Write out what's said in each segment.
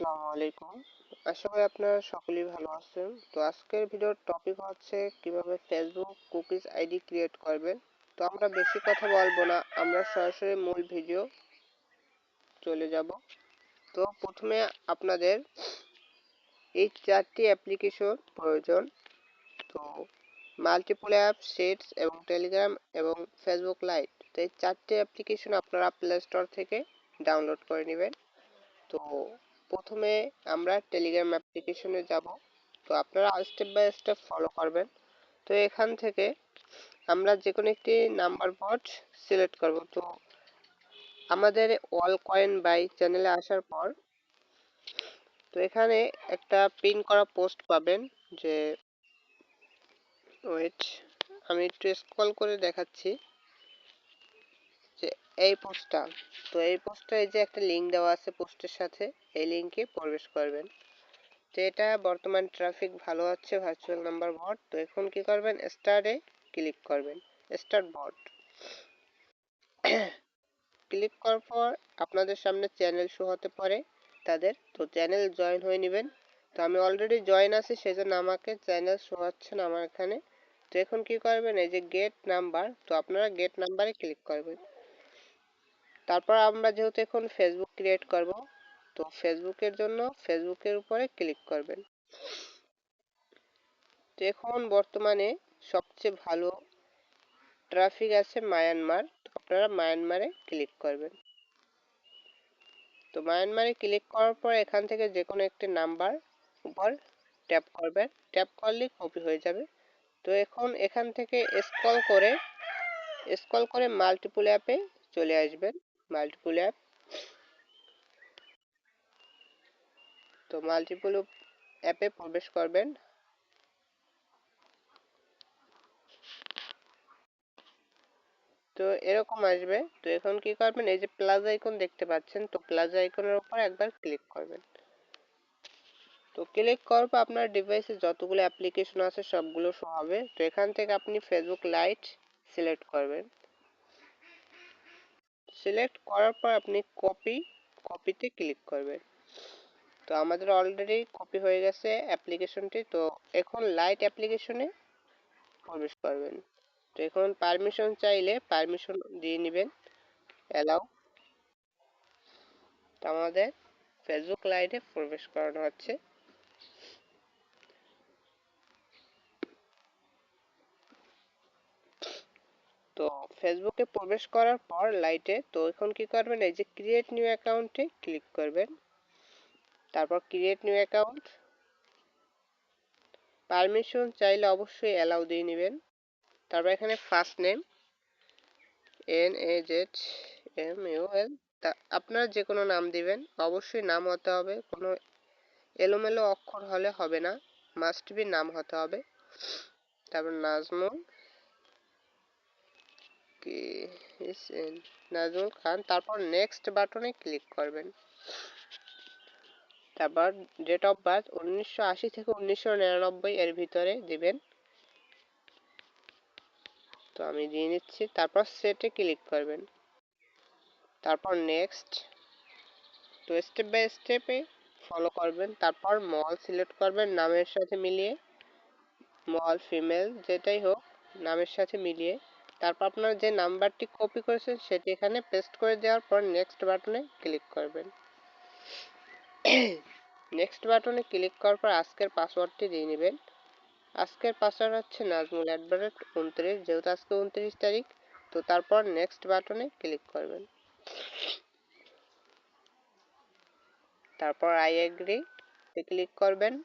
আসসালামু আলাইকুম। আশা করি আপনারা সকলেই ভালো আছেন। তো আজকের ভিডিওর টপিক হচ্ছে কিভাবে ফেসবুক কুকিজ আইডি ক্রিয়েট করবেন। তো আমরা বেশি কথা বলবো না, আমরা সরাসরি মূল ভিডিও চলে যাব। তো প্রথমে আপনাদের এই চারটি অ্যাপ্লিকেশন প্রয়োজন। তো মাল্টিপল অ্যাপ, শিটস এবং টেলিগ্রাম এবং ফেসবুক লাইট। তো এই চারটি অ্যাপ্লিকেশন আপনারা প্লে স্টোর থেকে ডাউনলোড করে নেবেন। তো প্রথমে আমরা টেলিগ্রাম অ্যাপ্লিকেশনে যাব। তো আপনারা স্টেপ বাই স্টেপ ফলো করবেন। তো এখান থেকে আমরা যে কোনো একটি নাম্বার বোর্ড সিলেক্ট করব। তো আমাদের অল কয়েন বাই চ্যানেলে আসার পর তো এখানে একটা পিন করা পোস্ট পাবেন। যে ওয়েট, আমি একটু স্ক্রল করে দেখাচ্ছি যে এই পোস্টটা। তো এই পোস্টে এই যে একটা লিঙ্ক দেওয়া আছে পোস্টের সাথে, এই লিঙ্কে প্রবেশ করবেন। তো এটা বর্তমান ট্রাফিক ভালো আছে ভার্চুয়াল নাম্বার বট। তো এখন কি করবেন, স্টার্টে ক্লিক করবেন, স্টার্ট বট। ক্লিক করার পর আপনাদের সামনে চ্যানেল শো হতে পারে তাদের। তো চ্যানেল জয়েন হয়ে নেবেন। তো আমি অলরেডি জয়েন আছি, সেজন্য আমাকে চ্যানেল শো হচ্ছে না আমার এখানে। তো এখন কি করবেন, এই যে গেট নাম্বার, তো আপনারা গেট নাম্বারে ক্লিক করবেন। তারপর আমরা যেহেতু এখন ফেসবুক ক্রিয়েট করব, তো ফেসবুকের জন্য ফেসবুকের উপরে ক্লিক করবেন। তো এখন বর্তমানে সবচেয়ে ভালো ট্রাফিক আছে মায়ানমার। তো আপনারা মায়ানমারে ক্লিক করবেন। তো মায়ানমারে ক্লিক করার পর এখান থেকে যে কোনো একটি নাম্বার উপর ট্যাপ করবেন, ট্যাপ করলেই কপি হয়ে যাবে। তো এখন এখান থেকে স্ক্রল করে মাল্টিপল অ্যাপে চলে আসবেন। মাল্টিপল অ্যাপ, তো মাল্টিপল অ্যাপে প্রবেশ করবেন। তো এরকম আসবে। তো এখন কি করবেন, এই যে প্লাস আইকন দেখতে পাচ্ছেন, তো প্লাস আইকনের উপর একবার ক্লিক করবেন। তো ক্লিক করার পর আপনার ডিভাইসে যতগুলো অ্যাপ্লিকেশন আছে সবগুলো শো হবে। তো এখান থেকে আপনি ফেসবুক লাইট সিলেক্ট করবেন। সিলেক্ট করার পর আপনি কপিতে ক্লিক করবেন। তো আমাদের অলরেডি কপি হয়ে গেছে অ্যাপ্লিকেশনটি। তো এখন লাইট অ্যাপ্লিকেশনে প্রবেশ করবেন। তো এখন পারমিশন চাইলে পারমিশন দিয়ে নেবেন, অ্যালাউ। তো আমাদের ফেসবুক লাইটে প্রবেশ করানো হচ্ছে। তো ফেসবুকে প্রবেশ করার পর লাইটে, তো এখন কি করবেন, এই যে ক্রিয়েট নিউ অ্যাকাউন্টে ক্লিক করবেন। তারপর ক্রিয়েট নিউ অ্যাকাউন্ট, পারমিশন চাইলে অবশ্যই অ্যালাউ দিয়ে নেবেন। তারপর এখানে ফার্স্ট নেম NAZMUL, তা আপনারা যে কোনো নাম দিবেন, অবশ্যই নাম হতে হবে, কোনো এলোমেলো অক্ষর হলে হবে না, মাস্ট বি নাম হতে হবে। তারপর নাজমুল কি নাজমুল খান, তারপর নেক্সট বাটনে ক্লিক করবেন। তারপর ডেট অফ বার্থ 1980 থেকে 1999 এর ভিতরে দিবেন। তো আমি দিয়ে নিচ্ছি। তারপর সেটে ক্লিক করবেন। তারপর নেক্সট। তো স্টেপ বাই স্টেপে ফলো করবেন। তারপর মল সিলেক্ট করবেন নামের সাথে মিলিয়ে, মল ফিমেল যেটাই হোক নামের সাথে মিলিয়ে। তারপর আপনার যে নাম্বারটি কপি করেছেন সেটি এখানে পেস্ট করে দেওয়ার পর নেক্সট বাটনে ক্লিক করবেন। নেক্সট বাটনে ক্লিক করার পর আজকের পাসওয়ার্ডটি দিয়ে নেবেন। আজকের পাসওয়ার্ড হচ্ছে নাজমুল@29, যেহেতু আজকে 29 তারিখ। তো তারপর নেক্সট বাটনে ক্লিক করবেন। তারপর আই এগ্রি তে ক্লিক করবেন।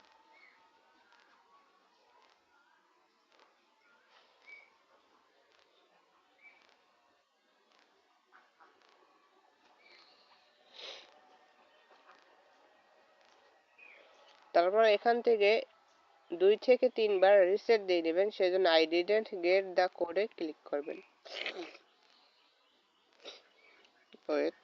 তারপর এখান থেকে 2 থেকে 3 বার রিসেট দিয়ে নেবেন, সেজন্য আই ডিডন্ট গেট দ্য কোডে ক্লিক করবেন। ওয়েট,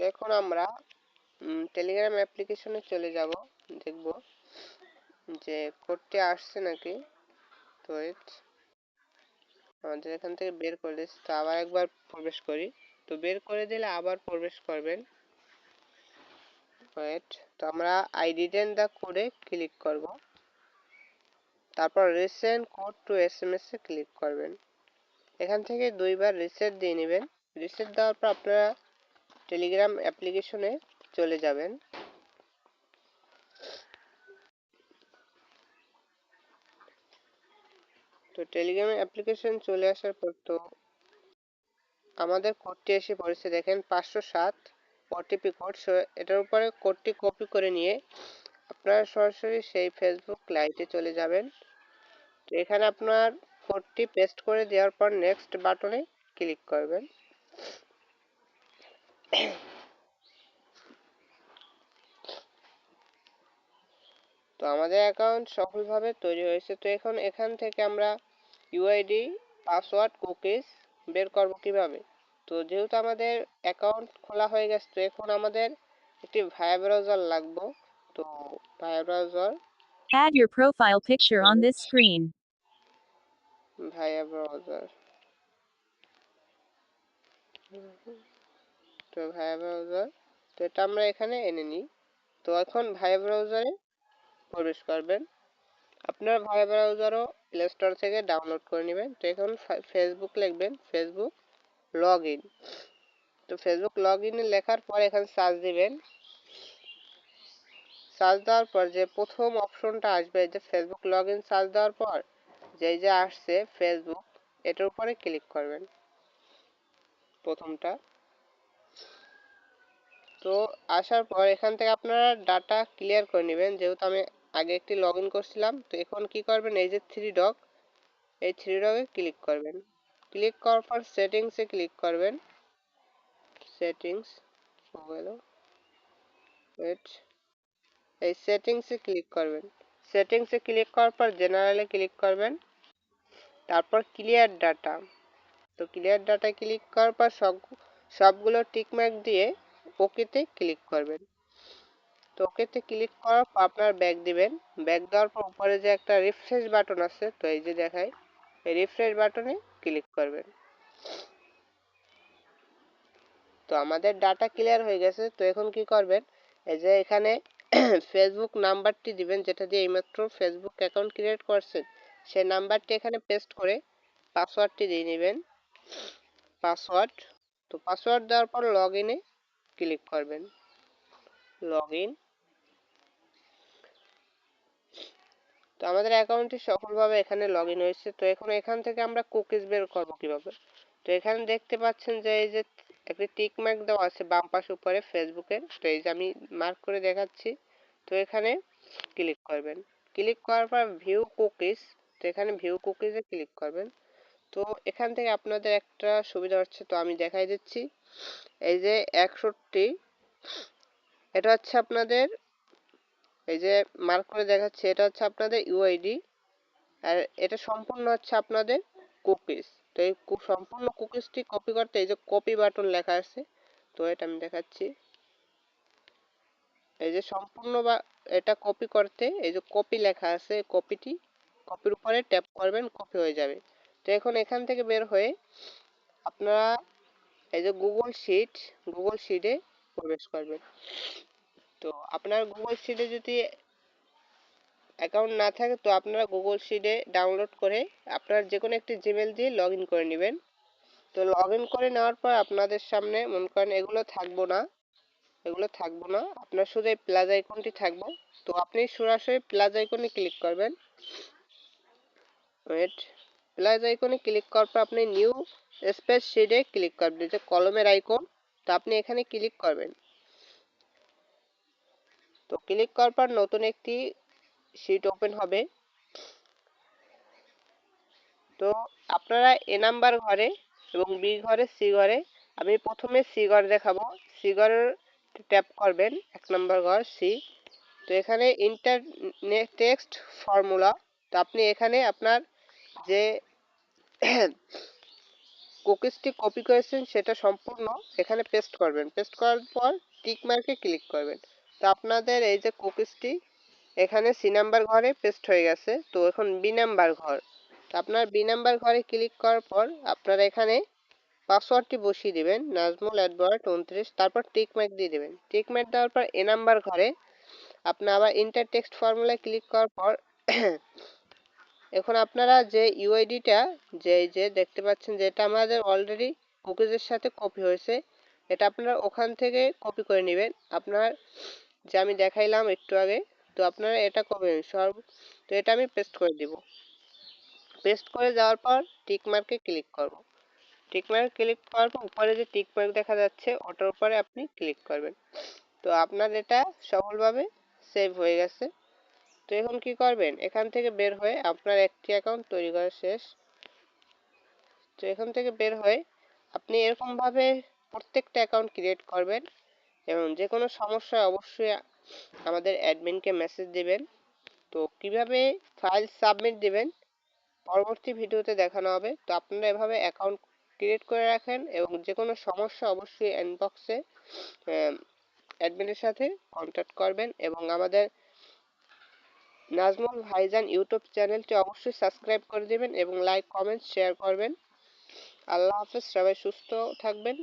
এখন আমরা টেলিগ্রাম অ্যাপ্লিকেশনে চলে যাব, দেখব যে কোডটি আসছে নাকি। তো আমাদের এখান থেকে বের করে দিচ্ছি, তো আবার একবার প্রবেশ করি। তো বের করে দিলে আবার প্রবেশ করবেন। ওয়েট, তো আমরা আই ডিডেন্ট দা কোডে ক্লিক করব, তারপর রিসেন্ড কোড টু এসএমএস এ ক্লিক করবেন। এখান থেকে দুইবার রিসেট দিয়ে নেবেন। রিসেট দেওয়ার পর আপনারা টেলিগ্রাম অ্যাপ্লিকেশনে চলে যাবেন। তো টেলিগ্রাম অ্যাপ্লিকেশন চলে আসার পর তো আমাদের কোডটি এসে পড়েছে, দেখেন 507 ওটিপি কোড। এটার উপরে কোডটি কপি করে নিয়ে আপনারা সরাসরি সেই ফেসবুক লাইভে চলে যাবেন। তো এখানে আপনার কোডটি পেস্ট করে দেওয়ার পর নেক্সট বাটনে ক্লিক করবেন। তো আমাদের অ্যাকাউন্ট সফলভাবে তৈরি হয়েছে। তো এখন এখান থেকে আমরা ইউআইডি, পাসওয়ার্ড, কুকিজ বের করব কিভাবে। তো যেহেতু আমাদের অ্যাকাউন্ট খোলা হয়ে গেছে, তো এখন আমাদের একটি ভায়া ব্রাউজার লাগবে। তো via browser, Add your profile picture on this screen. Via browser, তো ভায়া ব্রাউজার, তো এটা আমরা এখানে এনে নিই। তো এখন ভায়া ব্রাউজারে প্রবেশ করবেন। আপনার ভায়া ব্রাউজারও প্লে স্টোর থেকে ডাউনলোড করে নেবেন। তো এখন ফেসবুক লিখবেন, ফেসবুক লগ ইন। তো ফেসবুক লগ ইন লেখার পর এখানে সার্চ দিবেন। সার্চ দেওয়ার পর যে প্রথম অপশনটা আসবে, যে ফেসবুক লগ ইন, সার্চ দেওয়ার পর যে আসছে ফেসবুক, এটার উপরে ক্লিক করবেন প্রথমটা। তো আসার পর এখান থেকে আপনারা ডাটা ক্লিয়ার করে নেবেন, যেহেতু আমি আগে একটি লগ ইন করছিলাম। তো এখন কি করবেন, এই যে থ্রি ডগ, এই থ্রি ডগে ক্লিক করবেন। ক্লিক করার পর সেটিংসে ক্লিক করবেন। সেটিংস, ওয়েট, এই সেটিংসে ক্লিক করবেন। সেটিংসে ক্লিক করার পর জেনারেলে ক্লিক করবেন, তারপর ক্লিয়ার ডাটা। তো ক্লিয়ার ডাটায় ক্লিক করার পর সবগুলো টিকমার্ক দিয়ে ওকেতে ক্লিক করবেন। তো ওকেতে ক্লিক করার পর আপনার ব্যাক দিবেন। ব্যাক দেওয়ার পর উপরে যে একটা রিফ্রেশ বাটন আছে, তো এই যে দেখায়, এই রিফ্রেশ বাটনে ক্লিক করবেন। তো আমাদের ডাটা ক্লিয়ার হয়ে গেছে। তো এখন কি করবেন, এই যে এখানে ফেসবুক নাম্বারটি দিবেন, যেটা দিয়ে এইমাত্র ফেসবুক অ্যাকাউন্ট ক্রিয়েট করছেন, সেই নাম্বারটি এখানে পেস্ট করে পাসওয়ার্ডটি দিয়ে নেবেন, পাসওয়ার্ড। তো পাসওয়ার্ড দেওয়ার পর লগ ইনে ক্লিক করবেন, লগ ইন। তো আমাদের অ্যাকাউন্টটি সফলভাবে এখানে লগ ইন হয়েছে। তো এখন এখান থেকে আমরা কুকিজ বের করব কিভাবে। তো এখানে দেখতে পাচ্ছেন যে এই যে একটি টিক মার্ক দেওয়া আছে বাম পাশে উপরে ফেসবুকের, তো এই যে আমি মার্ক করে দেখাচ্ছি। তো এখানে ক্লিক করবেন। ক্লিক করার পর ভিউ কুকিজ, তো এখানে ভিউ কুকিজে ক্লিক করবেন। তো এখান থেকে আপনাদের একটা সুবিধা হচ্ছে, তো আমি দেখাই দিচ্ছি। এই যে 61, এটা হচ্ছে আপনাদের, এই যে মার্ক করে দেখাচ্ছি, এটা হচ্ছে আপনাদের ইউআইডি, আর এটা সম্পূর্ণ হচ্ছে আপনাদের কুকিজ। তো এই সম্পূর্ণ কুকিজটি কপি করতে এই যে কপি বাটন লেখা আছে, তো এটা আমি দেখাচ্ছি। এই যে সম্পূর্ণ বা এটা কপি করতে এই যে কপি লেখা আছে, কপির উপরে ট্যাপ করবেন, কপি হয়ে যাবে। তো এখন এখান থেকে বের হয়ে আপনারা এই যে গুগল শিটে প্রবেশ করবেন। তো আপনার গুগল শিটে যদি অ্যাকাউন্ট না থাকে, তো আপনারা গুগল শিটে ডাউনলোড করে আপনার যে কোনো একটি জিমেল দিয়ে লগ ইন করে নেবেন। তো লগ ইন করে নেওয়ার পর আপনাদের সামনে মনে করেন এগুলো থাকবো না, আপনার শুধু এই প্লাস আইকনটি থাকবো। তো আপনি সরাসরি প্লাস আইকনে ক্লিক করবেন। ওয়েট, প্লাস আইকনে ক্লিক করার পর আপনি নিউ স্পেস শিটে ক্লিক করবেন, যে কলমের আইকন, তো আপনি এখানে ক্লিক করবেন। তো ক্লিক করার পর নতুন একটি শিট ওপেন হবে। তো আপনারা এ নাম্বার ঘরে এবং বি ঘরে, সি ঘরে, আমি প্রথমে সি ঘর দেখাবো। সি ঘরের ট্যাপ করবেন, 1 নম্বর ঘর সি। তো এখানে ইন্টার টেক্সট ফর্মুলা, তো আপনি এখানে আপনার যে কুকিজটি কপি করেছেন সেটা সম্পূর্ণ এখানে পেস্ট করবেন। পেস্ট করার পর টিক মার্কে ক্লিক করবেন। তো আপনাদের এই যে কুকিজটি এখানে সি নাম্বার ঘরে পেস্ট হয়ে গেছে। তো এখন বি নাম্বার ঘর, তো আপনার বি নাম্বার ঘরে ক্লিক করার পর আপনারা এখানে পাসওয়ার্ডটি বসিয়ে দিবেন নাজমুল @29, তারপর টিক মার্ক দিয়ে দিবেন। টিক মার্ক দেওয়ার পর এ নাম্বার ঘরে আপনি আবার ইন্টার টেক্সট ফর্মুলায় ক্লিক করার পর এখন আপনারা যে ইউআইডিটা যে দেখতে পাচ্ছেন যেটা আমাদের অলরেডি কুকিজের সাথে কপি হয়েছে, এটা আপনারা ওখান থেকে কপি করে নেবেন। আপনার যে আমি দেখাইলাম একটু আগে, তো আপনারা এটা করবেন সব। তো এটা আমি পেস্ট করে দিব। পেস্ট করে যাওয়ার পর টিক মার্কে ক্লিক করব। টিক মার্ক ক্লিক করার পর উপরে যে টিক মার্ক দেখা যাচ্ছে ওটার উপরে আপনি ক্লিক করবেন। তো আপনার এটা সফলভাবে সেভ হয়ে গেছে। তো এখন কি করবেন, এখান থেকে বের হয়ে আপনার একটি অ্যাকাউন্ট তৈরি করা শেষ। তো এখান থেকে বের হয়ে আপনি এরকমভাবে প্রত্যেকটা অ্যাকাউন্ট ক্রিয়েট করবেন এবং যে কোনো সমস্যায় অবশ্যই আমাদের অ্যাডমিনকে মেসেজ দিবেন। তো কিভাবে ফাইল সাবমিট দিবেন পরবর্তী ভিডিওতে দেখানো হবে। তো আপনারা এভাবে অ্যাকাউন্ট ক্রিয়েট করে রাখেন এবং যে কোনো সমস্যা অবশ্যই ইনবক্সে অ্যাডমিনের সাথে কন্ট্যাক্ট করবেন এবং আমাদের নাজমুল ভাইজান ইউটিউব চ্যানেলটি অবশ্যই সাবস্ক্রাইব করে দিবেন এবং লাইক কমেন্ট শেয়ার করবেন। আল্লাহ হাফেজ, সবাই সুস্থ থাকবেন।